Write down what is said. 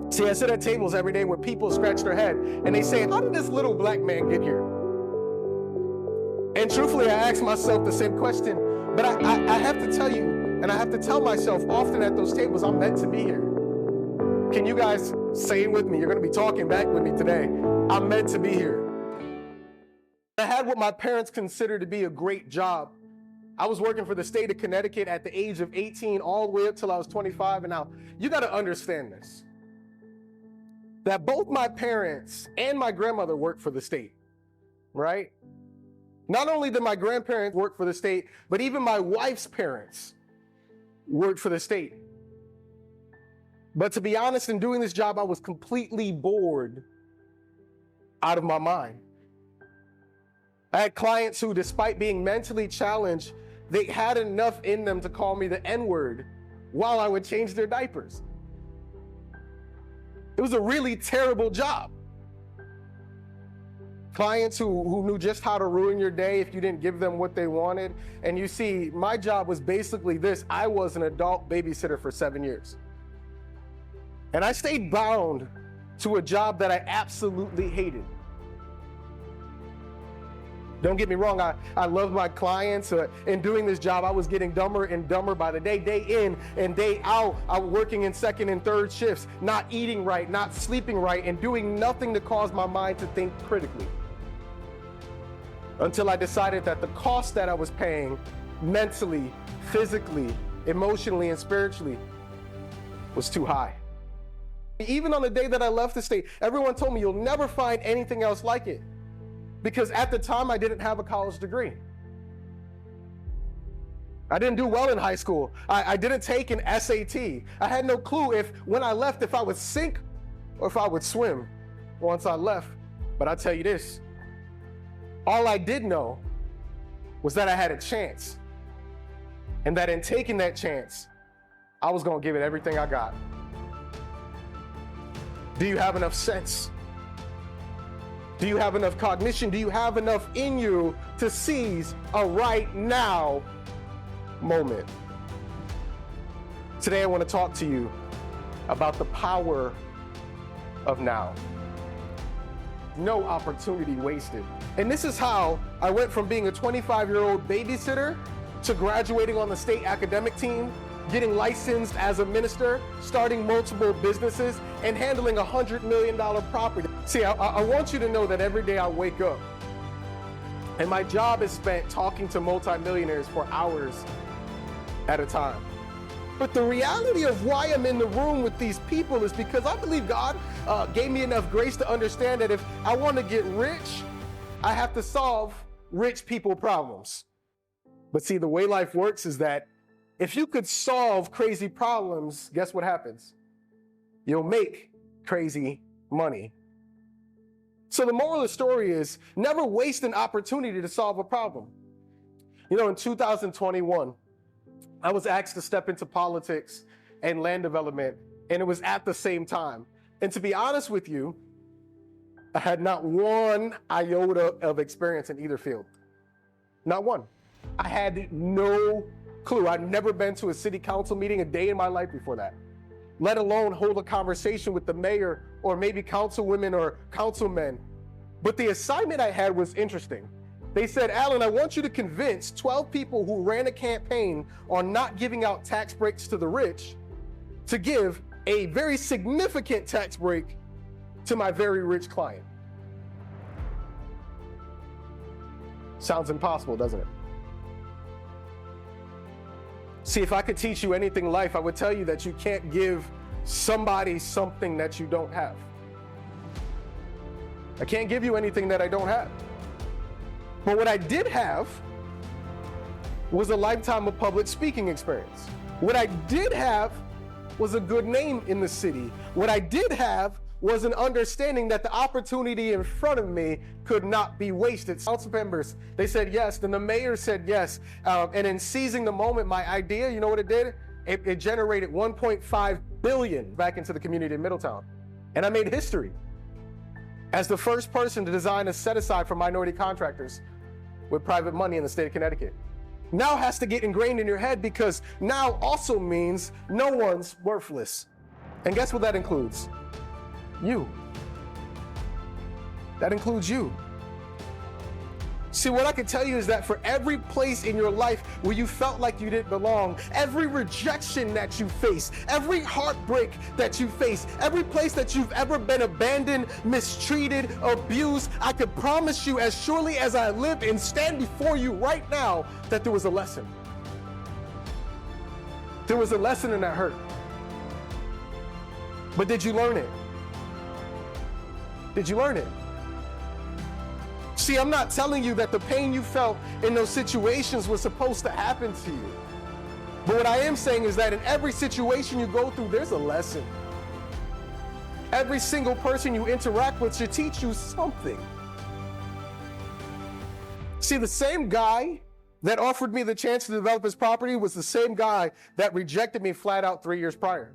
See, I sit at tables every day where people scratch their head and they say, how did this little black man get here? And truthfully, I ask myself the same question, but I have to tell you, and I have to tell myself often at those tables, I'm meant to be here. Can you guys say it with me? You're going to be talking back with me today. I'm meant to be here. I had what my parents considered to be a great job. I was working for the state of Connecticut at the age of 18 all the way up till I was 25. And now you got to understand this, that both my parents and my grandmother worked for the state, right? Not only did my grandparents work for the state, but even my wife's parents worked for the state. But to be honest, in doing this job, I was completely bored out of my mind. I had clients who, despite being mentally challenged, they had enough in them to call me the N-word while I would change their diapers. It was a really terrible job. Clients who knew just how to ruin your day if you didn't give them what they wanted. And you see, my job was basically this. I was an adult babysitter for 7 years. And I stayed bound to a job that I absolutely hated. Don't get me wrong, I love my clients. In doing this job, I was getting dumber and dumber by the day in and day out. I was working in second and third shifts, not eating right, not sleeping right, and doing nothing to cause my mind to think critically. Until I decided that the cost that I was paying mentally, physically, emotionally, and spiritually was too high. Even on the day that I left the state, everyone told me you'll never find anything else like it. Because at the time, I didn't have a college degree. I didn't do well in high school. I didn't take an SAT. I had no clue when I left, if I would sink or if I would swim once I left. But I'll tell you this, all I did know was that I had a chance. And that in taking that chance, I was gonna give it everything I got. Do you have enough sense? Do you have enough cognition? Do you have enough in you to seize a right now moment? Today I want to talk to you about the power of now. No opportunity wasted. And this is how I went from being a 25-year-old babysitter to graduating on the state academic team, getting licensed as a minister, starting multiple businesses, and handling $100 million property. See, I want you to know that every day I wake up and my job is spent talking to multimillionaires for hours at a time. But the reality of why I'm in the room with these people is because I believe God gave me enough grace to understand that if I want to get rich, I have to solve rich people problems. But see, the way life works is that if you could solve crazy problems, guess what happens? You'll make crazy money. So the moral of the story is never waste an opportunity to solve a problem. You know, in 2021, I was asked to step into politics and land development, and it was at the same time. And to be honest with you, I had not one iota of experience in either field. Not one. I had no clue. I'd never been to a city council meeting a day in my life before that, let alone hold a conversation with the mayor or maybe councilwomen or councilmen. But the assignment I had was interesting. They said, Alan, I want you to convince 12 people who ran a campaign on not giving out tax breaks to the rich to give a very significant tax break to my very rich client. Sounds impossible, doesn't it? See, if I could teach you anything in life, I would tell you that you can't give somebody something that you don't have. I can't give you anything that I don't have. But what I did have was a lifetime of public speaking experience. What I did have was a good name in the city. What I did have was an understanding that the opportunity in front of me could not be wasted. Council members, they said yes, then the mayor said yes. And in seizing the moment, my idea, you know what it did? It generated $1.5 billion back into the community in Middletown. And I made history as the first person to design a set-aside for minority contractors with private money in the state of Connecticut. Now has to get ingrained in your head because now also means no one's worthless. And guess what that includes? You. That includes you. See, what I can tell you is that for every place in your life where you felt like you didn't belong, every rejection that you face, every heartbreak that you face, every place that you've ever been abandoned, mistreated, abused, I can promise you, as surely as I live and stand before you right now, that there was a lesson. There was a lesson in that hurt. But did you learn it? Did you learn it? See, I'm not telling you that the pain you felt in those situations was supposed to happen to you. But what I am saying is that in every situation you go through, there's a lesson. Every single person you interact with should teach you something. See, the same guy that offered me the chance to develop his property was the same guy that rejected me flat out 3 years prior.